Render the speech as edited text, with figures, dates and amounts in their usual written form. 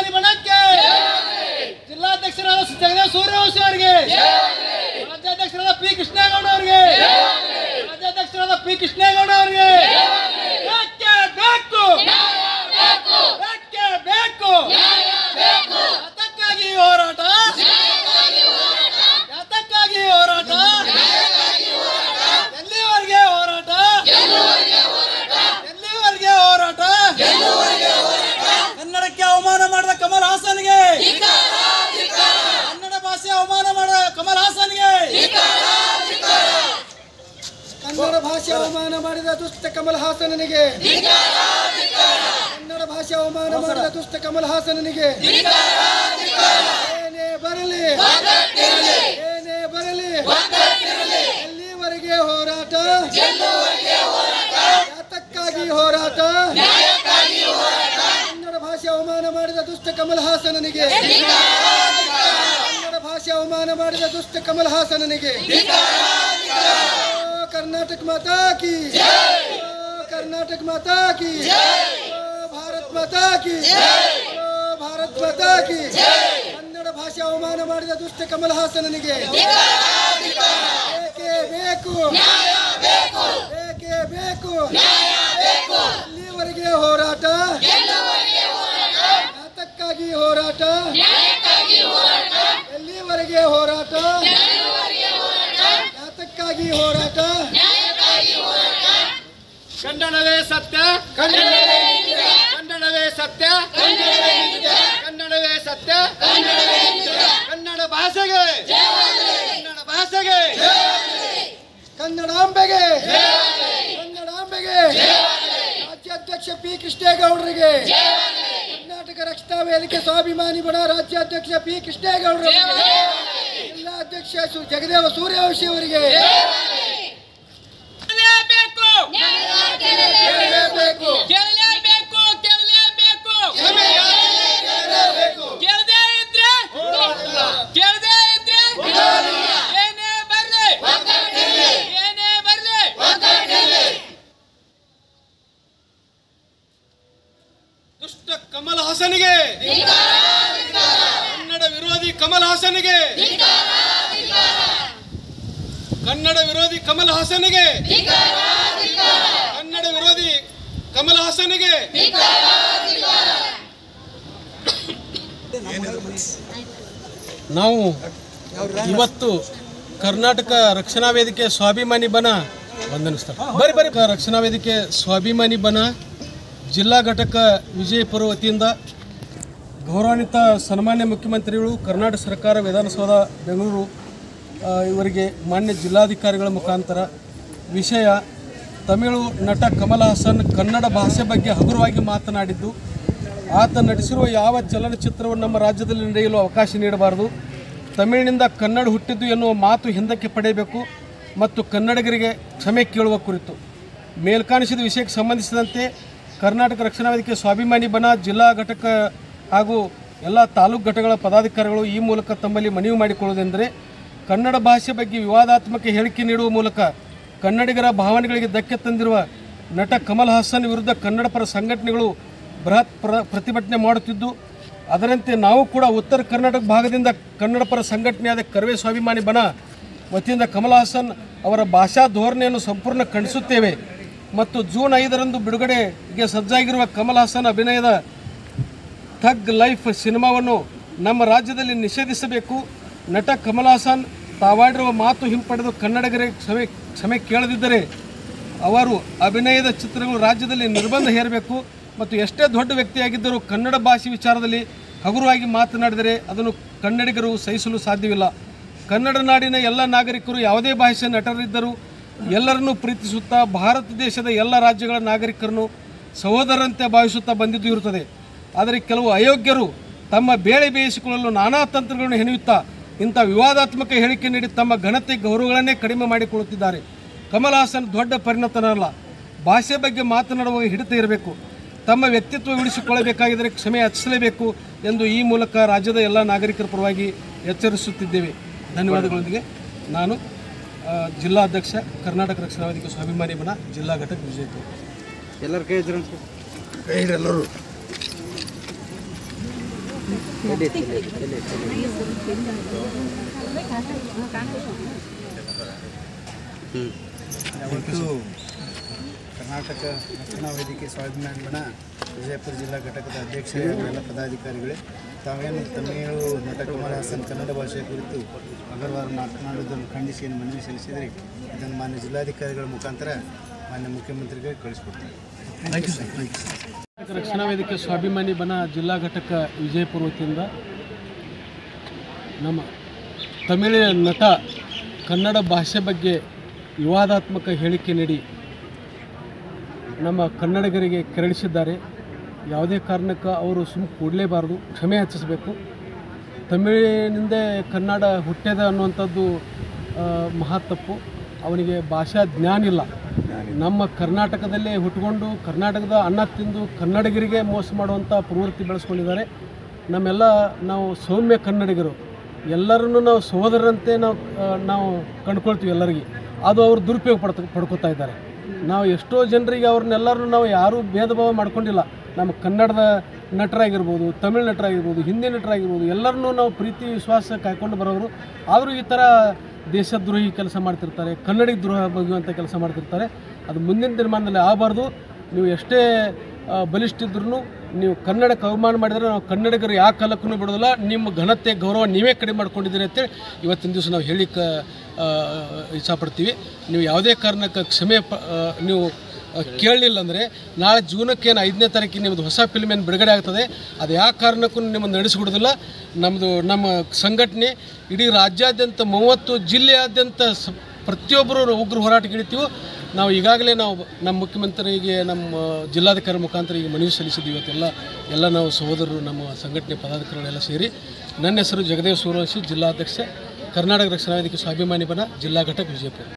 ಸ್ವಾಭಿಮಾನಿ ಬಣಕ್ಕೆ, ಜಿಲ್ಲಾಧ್ಯಕ್ಷರಾದ ಜಗದೇವ್ ಸೂರ್ಯವಂಶಿ ಅವರಿಗೆ, ರಾಜ್ಯಾಧ್ಯಕ್ಷರಾದ ಪಿ ಕೃಷ್ಣೇಗೌಡ ಅವರಿಗೆ, ರಾಜ್ಯಾಧ್ಯಕ್ಷರಾದ ಪಿ ಕೃಷ್ಣೇಗೌಡ ಅವರಿಗೆ ಬೇಕೇ ಬೇಕು, ಬೇಕೇ ಬೇಕು. ಯಾತಕ್ಕಾಗಿ ಹೋರಾಟ, ಯಾತಕ್ಕಾಗಿ ಹೋರಾಟ, ಎಲ್ಲಿವರೆಗೆ ಹೋರಾಟ, ಎಲ್ಲಿವರೆಗೆ ಹೋರಾಟ. ಕನ್ನಡಕ್ಕೆ ಅವಮಾನ ಮಾಡಿದ ಕಮಲ್ ಹಾಸನ್ಗೆ, ಕನ್ನಡ ಭಾಷೆ ಅವಮಾನ ಮಾಡಿದ ಕಮಲ್ ಹಾಸನ್ಗೆ, ಕನ್ನಡ ಭಾಷೆ ಅವಮಾನ ಮಾಡಿದ ದುಷ್ಟ ಕಮಲ್ ಹಾಸನನಿಗೆ, ಕನ್ನಡ ಭಾಷೆ ಅವಮಾನ ಮಾಡಿದ ದುಷ್ಟ ಕಮಲ್ ಹಾಸನನಿಗೆ ಏನೇ ಬರಲಿ, ಏನೇ ಬರಲಿ, ಎಲ್ಲಿವರೆಗೆ ಹೋರಾಟ, ಯಾತಕ್ಕಾಗಿ ಹೋರಾಟ. ಕನ್ನಡ ಭಾಷೆ ಅವಮಾನ ಮಾಡಿದ ದುಷ್ಟ ಕಮಲ್ ಹಾಸನನಿಗೆ, ಕನ್ನಡ ಭಾಷೆ ಅವಮಾನ ಮಾಡಿದ ದುಷ್ಟ ಕಮಲ್ ಹಾಸನನಿಗೆ कर्नाटक माता की, कर्नाटक माता की, भारत माता की, भारत माता की. कन्नड़ भाषೆ ಅವಮಾನ ಮಾಡಿದ ದುಷ್ಟ ಕಮಲ್ ಹಾಸನನಿಗೆ ಬೇಕೇ ಬೇಕು, ಬೇಕೇ ಬೇಕು. ಎಲ್ಲಿವರೆಗೆ ಹೋರಾಟ, ಯಾತಕ್ಕಾಗಿ ಹೋರಾಟ, ಎಲ್ಲಿವರೆಗೆ ಹೋರಾಟ, ಯಾತಕ್ಕಾಗಿ ಹೋರಾಟ. ಕನ್ನಡವೇ ಸತ್ಯ, ಕನ್ನಡವೇ ಸತ್ಯ, ಕನ್ನಡವೇ ಸತ್ಯ. ಕನ್ನಡ ಭಾಷೆಗೆ, ಕನ್ನಡ ಭಾಷೆಗೆ, ಕನ್ನಡಾಂಬೆಗೆ, ಕನ್ನಡಾಂಬೆಗೆ. ರಾಜ್ಯಾಧ್ಯಕ್ಷ ಪಿ ಕೃಷ್ಣೇಗೌಡರಿಗೆ, ಕರ್ನಾಟಕ ರಕ್ಷಣಾ ವೇದಿಕೆ ಸ್ವಾಭಿಮಾನಿ ಬಣ ರಾಜ್ಯಾಧ್ಯಕ್ಷ ಪಿ ಕೃಷ್ಣೇಗೌಡರಿಗೆ, ಜಿಲ್ಲಾಧ್ಯಕ್ಷ ಜಗದೇವ ಸೂರ್ಯವಂಶಿ ಅವರಿಗೆ ದುಷ್ಟ ಕಮಲ್ ಹಾಸನಿಗೆ, ಕನ್ನಡ ವಿರೋಧಿ ಕಮಲ್ ಹಾಸನಿಗೆ, ಕನ್ನಡ ವಿರೋಧಿ ಕಮಲ್ ಹಾಸನಿಗೆ, ಕನ್ನಡ ವಿರೋಧಿ ಕಮಲ್ ಹಾಸನಿಗೆ. ನಾವು ಇವತ್ತು ಕರ್ನಾಟಕ ರಕ್ಷಣಾ ವೇದಿಕೆ ಸ್ವಾಭಿಮಾನಿ ಬಣ ಬರೀ ರಕ್ಷಣಾ ವೇದಿಕೆ ಸ್ವಾಭಿಮಾನಿ ಬಣ ಜಿಲ್ಲಾ ಘಟಕ ವಿಜಯಪುರ ವತಿಯಿಂದ ಗೌರವಾನ್ವಿತ ಸನ್ಮಾನ್ಯ ಮುಖ್ಯಮಂತ್ರಿಗಳು ಕರ್ನಾಟಕ ಸರ್ಕಾರ ವಿಧಾನಸೌಧ ಬೆಂಗಳೂರು ಇವರಿಗೆ ಮಾನ್ಯ ಜಿಲ್ಲಾಧಿಕಾರಿಗಳ ಮುಖಾಂತರ ವಿಷಯ ತಮಿಳು ನಟ ಕಮಲ್ ಹಾಸನ್ ಕನ್ನಡ ಭಾಷೆ ಬಗ್ಗೆ ಹಗುರವಾಗಿ ಮಾತನಾಡಿದ್ದು, ಆತ ನಟಿಸಿರುವ ಯಾವ ಚಲನಚಿತ್ರವನ್ನು ನಮ್ಮ ರಾಜ್ಯದಲ್ಲಿ ನಡೆಯಲು ಅವಕಾಶ ನೀಡಬಾರದು, ತಮಿಳಿನಿಂದ ಕನ್ನಡ ಹುಟ್ಟಿದ್ದು ಎನ್ನುವ ಮಾತು ಹಿಂದಕ್ಕೆ ಪಡೆಯಬೇಕು ಮತ್ತು ಕನ್ನಡಿಗರಿಗೆ ಕ್ಷಮೆ ಕೇಳುವ ಕುರಿತು ಮೇಲ್ಕಾಣಿಸಿದ ವಿಷಯಕ್ಕೆ ಸಂಬಂಧಿಸಿದಂತೆ ಕರ್ನಾಟಕ ರಕ್ಷಣಾ ವೇದಿಕೆ ಸ್ವಾಭಿಮಾನಿ ಬಣ ಜಿಲ್ಲಾ ಘಟಕ ಹಾಗೂ ಎಲ್ಲ ತಾಲೂಕು ಘಟಕಗಳ ಪದಾಧಿಕಾರಿಗಳು ಈ ಮೂಲಕ ತಮ್ಮಲ್ಲಿ ಮನವಿ ಮಾಡಿಕೊಳ್ಳುವುದೆಂದರೆ, ಕನ್ನಡ ಭಾಷೆ ಬಗ್ಗೆ ವಿವಾದಾತ್ಮಕ ಹೇಳಿಕೆ ನೀಡುವ ಮೂಲಕ ಕನ್ನಡಿಗರ ಭಾವನೆಗಳಿಗೆ ಧಕ್ಕೆ ತಂದಿರುವ ನಟ ಕಮಲ್ ಹಾಸನ್ ವಿರುದ್ಧ ಕನ್ನಡ ಪರ ಸಂಘಟನೆಗಳು ಬೃಹತ್ ಪ್ರತಿಭಟನೆ ಮಾಡುತ್ತಿದ್ದು, ಅದರಂತೆ ನಾವು ಕೂಡ ಉತ್ತರ ಕರ್ನಾಟಕ ಭಾಗದಿಂದ ಕನ್ನಡ ಪರ ಸಂಘಟನೆಯಾದ ಕರ್ವೆ ಸ್ವಾಭಿಮಾನಿ ಬಣ ವತಿಯಿಂದ ಕಮಲ್ ಹಾಸನ್ ಅವರ ಭಾಷಾ ಧೋರಣೆಯನ್ನು ಸಂಪೂರ್ಣ ಖಂಡಿಸುತ್ತೇವೆ ಮತ್ತು ಜೂನ್ 5ರಂದು ಬಿಡುಗಡೆಗೆ ಸಜ್ಜಾಗಿರುವ ಕಮಲ್ ಹಾಸನ್ ಅಭಿನಯದ ಥಗ್ ಲೈಫ್ ಸಿನಿಮಾವನ್ನು ನಮ್ಮ ರಾಜ್ಯದಲ್ಲಿ ನಿಷೇಧಿಸಬೇಕು. ನಟ ಕಮಲ್ ಹಾಸನ್ ತಾವಾಡಿರುವ ಮಾತು ಹಿಂಪಡೆದು ಕನ್ನಡಿಗರಿಗೆ ಕ್ಷಮೆ ಕೇಳದಿದ್ದರೆ ಅವರು ಅಭಿನಯದ ಚಿತ್ರಗಳು ರಾಜ್ಯದಲ್ಲಿ ನಿರ್ಬಂಧ ಹೇರಬೇಕು ಮತ್ತು ಎಷ್ಟೇ ದೊಡ್ಡ ವ್ಯಕ್ತಿಯಾಗಿದ್ದರೂ ಕನ್ನಡ ಭಾಷೆ ವಿಚಾರದಲ್ಲಿ ಹಗುರವಾಗಿ ಮಾತನಾಡಿದರೆ ಅದನ್ನು ಕನ್ನಡಿಗರು ಸಹಿಸಲು ಸಾಧ್ಯವಿಲ್ಲ. ಕನ್ನಡ ನಾಡಿನ ಎಲ್ಲ ನಾಗರಿಕರು ಯಾವುದೇ ಭಾಷೆಯ ನಟರಿದ್ದರೂ ಎಲ್ಲರನ್ನೂ ಪ್ರೀತಿಸುತ್ತಾ ಭಾರತ ದೇಶದ ಎಲ್ಲ ರಾಜ್ಯಗಳ ನಾಗರಿಕರನ್ನು ಸಹೋದರಂತೆ ಭಾವಿಸುತ್ತಾ ಬಂದಿದ್ದು ಇರುತ್ತದೆ. ಆದರೆ ಕೆಲವು ಅಯೋಗ್ಯರು ತಮ್ಮ ಬೇಳೆ ಬೇಯಿಸಿಕೊಳ್ಳಲು ನಾನಾ ತಂತ್ರಗಳನ್ನು ಹೆಣೆಯುತ್ತಾ ಇಂಥ ವಿವಾದಾತ್ಮಕ ಹೇಳಿಕೆ ನೀಡಿ ತಮ್ಮ ಘನತೆ ಗೌರವಗಳನ್ನೇ ಕಡಿಮೆ ಮಾಡಿಕೊಳ್ಳುತ್ತಿದ್ದಾರೆ. ಕಮಲ್ ಹಾಸನ್ ದೊಡ್ಡ ಪರಿಣತನಲ್ಲ, ಭಾಷೆ ಬಗ್ಗೆ ಮಾತನಾಡುವಾಗ ಹಿಡಿತ ಇರಬೇಕು. ತಮ್ಮ ವ್ಯಕ್ತಿತ್ವ ಉಳಿಸಿಕೊಳ್ಳಬೇಕಾಗಿದ್ದರೆ ಕ್ಷಮೆ ಯಾಚಿಸಲೇಬೇಕು ಎಂದು ಈ ಮೂಲಕ ರಾಜ್ಯದ ಎಲ್ಲ ನಾಗರಿಕರ ಪರವಾಗಿ ಎಚ್ಚರಿಸುತ್ತಿದ್ದೇವೆ. ಧನ್ಯವಾದಗಳೊಂದಿಗೆ ನಾನು ಜಿಲ್ಲಾಧ್ಯಕ್ಷ ಕರ್ನಾಟಕ ರಕ್ಷಣಾ ವೇದಿಕೆ ಸ್ವಾಭಿಮಾನಿ ಬಣ ಜಿಲ್ಲಾ ಘಟಕ ವಿಜಯಪುರ. ಎಲ್ಲರ ಕೈ ಇದ್ರು ಎಲ್ಲರೂ ಕರ್ನಾಟಕ ರಕ್ಷಣಾ ವೇದಿಕೆ ಸ್ವಾಭಿಮಾನಿ ಬಣ ವಿಜಯಪುರ ಜಿಲ್ಲಾ ಘಟಕದ ಅಧ್ಯಕ್ಷ ಎಲ್ಲ ಪದಾಧಿಕಾರಿಗಳೇ, ತಾವೇನು ತಮಿಳು ನಟ ಕಮಲ್ ಹಾಸನ್ ಕನ್ನಡ ಭಾಷೆಯ ಕುರಿತು ಅಗರ್ವಾರ ಮಾತನಾಡುವುದನ್ನು ಖಂಡಿಸಿ ಏನು ಮನವಿ ಸಲ್ಲಿಸಿದರೆ ಇದನ್ನು ಮಾನ್ಯ ಜಿಲ್ಲಾಧಿಕಾರಿಗಳ ಮುಖಾಂತರ ಮಾನ್ಯ ಮುಖ್ಯಮಂತ್ರಿಗೆ ಕಳಿಸ್ಕೊಡ್ತಾರೆ. ರಕ್ಷಣಾ ವೇದಿಕೆ ಸ್ವಾಭಿಮಾನಿ ಬಣ ಜಿಲ್ಲಾ ಘಟಕ ವಿಜಯಪುರ ವತಿಯಿಂದ ನಮ್ಮ ತಮಿಳು ನಟ ಕನ್ನಡ ಭಾಷೆ ಬಗ್ಗೆ ವಿವಾದಾತ್ಮಕ ಹೇಳಿಕೆ ನೀಡಿ ನಮ್ಮ ಕನ್ನಡಿಗರಿಗೆ ಕೆರಳಿಸಿದ್ದಾರೆ. ಯಾವುದೇ ಕಾರಣಕ್ಕೆ ಅವರು ಕೂಡಲೇಬಾರದು, ಕ್ಷಮೆ ಯಾಚಿಸಬೇಕು. ತಮಿಳಿನಿಂದ ಕನ್ನಡ ಹುಟ್ಟ್ಯದ ಅನ್ನುವಂಥದ್ದು ಮಹಾ ತಪ್ಪು. ಅವನಿಗೆ ಭಾಷಾ ಜ್ಞಾನ ಇಲ್ಲ. ನಮ್ಮ ಕರ್ನಾಟಕದಲ್ಲೇ ಹುಟ್ಟುಕೊಂಡು ಕರ್ನಾಟಕದ ಅನ್ನ ತಿಂದು ಕನ್ನಡಿಗರಿಗೆ ಮೋಸ ಮಾಡುವಂಥ ಪ್ರವೃತ್ತಿ ಬೆಳೆಸ್ಕೊಂಡಿದ್ದಾರೆ. ನಾವು ಸೌಮ್ಯ ಕನ್ನಡಿಗರು, ಎಲ್ಲರನ್ನು ನಾವು ಸಹೋದರರಂತೆ ನಾವು ಕಂಡುಕೊಳ್ತೀವಿ ಎಲ್ಲರಿಗೆ. ಅದು ಅವರು ದುರುಪಯೋಗ ಪಡ್ಕೊತಾ ಇದ್ದಾರೆ. ನಾವು ಎಷ್ಟೋ ಜನರಿಗೆ ಅವ್ರನ್ನೆಲ್ಲರೂ ನಾವು ಯಾರೂ ಭೇದ ಭಾವ ಮಾಡ್ಕೊಂಡಿಲ್ಲ. ನಮ್ಮ ಕನ್ನಡದ ನಟರಾಗಿರ್ಬೋದು, ತಮಿಳು ನಟರಾಗಿರ್ಬೋದು, ಹಿಂದಿ ನಟರಾಗಿರ್ಬೋದು, ಎಲ್ಲರನ್ನೂ ನಾವು ಪ್ರೀತಿ ವಿಶ್ವಾಸ ಕಾಯ್ಕೊಂಡು ಬರೋರು. ಆದರೂ ಈ ಥರ ದೇಶದ್ರೋಹಿ ಕೆಲಸ ಮಾಡ್ತಿರ್ತಾರೆ, ಕನ್ನಡಿಗ ದ್ರೋಹ ಬಗೆಯುವಂಥ ಕೆಲಸ ಮಾಡ್ತಿರ್ತಾರೆ. ಅದು ಮುಂದಿನ ದಿನಮಾನದಲ್ಲಿ ಆಗಬಾರ್ದು. ನೀವು ಎಷ್ಟೇ ಬಲಿಷ್ಠಿದ್ರೂ ನೀವು ಕನ್ನಡಕ್ಕೆ ಅವಮಾನ ಮಾಡಿದರೆ ನಾವು ಕನ್ನಡಿಗರು ಯಾವ ಕಾಲಕ್ಕೂ ಬಿಡೋದಿಲ್ಲ. ನಿಮ್ಮ ಘನತೆ ಗೌರವ ನೀವೇ ಕಡಿಮೆ ಮಾಡ್ಕೊಂಡಿದ್ದೀರಿ ಅಂತೇಳಿ ಇವತ್ತಿನ ದಿವಸ ನಾವು ಹೇಳಿಕ್ಕೆ ಇಷ್ಟಪಡ್ತೀವಿ. ನೀವು ಯಾವುದೇ ಕಾರಣಕ್ಕೆ ಕ್ಷಮೆ ನೀವು ಕೇಳಲಿಲ್ಲ ಅಂದರೆ ನಾಳೆ ಜೂನಕ್ಕೇನು 5ನೇ ತಾರೀಕಿಗೆ ನಿಮ್ಮದು ಹೊಸ ಫಿಲ್ಮ್ ಏನು ಬಿಡುಗಡೆ ಆಗ್ತದೆ, ಅದು ಯಾವ ಕಾರಣಕ್ಕೂ ನಿಮ್ಮನ್ನು ನಡೆಸಿಬಿಡೋದಿಲ್ಲ. ನಮ್ಮ ಸಂಘಟನೆ ಇಡೀ ರಾಜ್ಯಾದ್ಯಂತ 30 ಜಿಲ್ಲೆಯಾದ್ಯಂತ ಪ್ರತಿಯೊಬ್ಬರು ಉಗ್ರ ಹೋರಾಟಕ್ಕೆ ಇಳಿತೀವಿ. ನಾವು ಈಗಾಗಲೇ ನಮ್ಮ ಮುಖ್ಯಮಂತ್ರಿಗೆ ನಮ್ಮ ಜಿಲ್ಲಾಧಿಕಾರಿ ಮುಖಾಂತರ ಈಗ ಮನವಿ ಸಲ್ಲಿಸಿದ್ದೀವಿ. ಇವತ್ತೆಲ್ಲ ನಾವು ಸಹೋದರರು ನಮ್ಮ ಸಂಘಟನೆ ಪದಾಧಿಕಾರಿಗಳೆಲ್ಲ ಸೇರಿ. ನನ್ನ ಹೆಸರು ಜಗದೇವ್ ಸೂರ್ಯವಂಶಿ, ಜಿಲ್ಲಾಧ್ಯಕ್ಷ, ಕರ್ನಾಟಕ ರಕ್ಷಣಾ ವೇದಿಕೆ ಸ್ವಾಭಿಮಾನಿ ಬಣ ಜಿಲ್ಲಾ ಘಟಕ ವಿಜಯಪುರ.